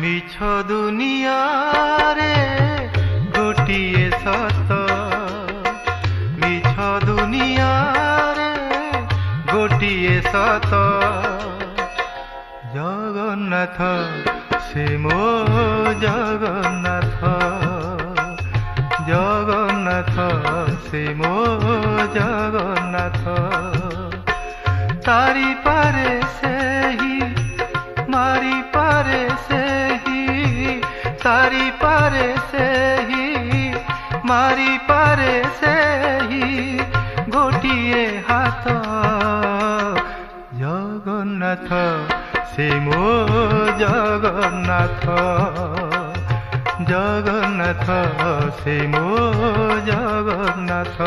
মিছ দুনিয়ারে গোটিয়ে সত, মিছ দুনিয়ারে গোটিয়ে সত। জগন্নাথ সে মো জগন্নাথ, জগন্নাথ সে মো জগন্নাথ। তারি পারে সেহি মারি পারে সেহি, তারি পারে সেহি মারি পারে সেহি গোটিয়ে হাত। জগন্নাথ সে মো জগন্নাথ, জগন্নাথ সে মো জগন্নাথ।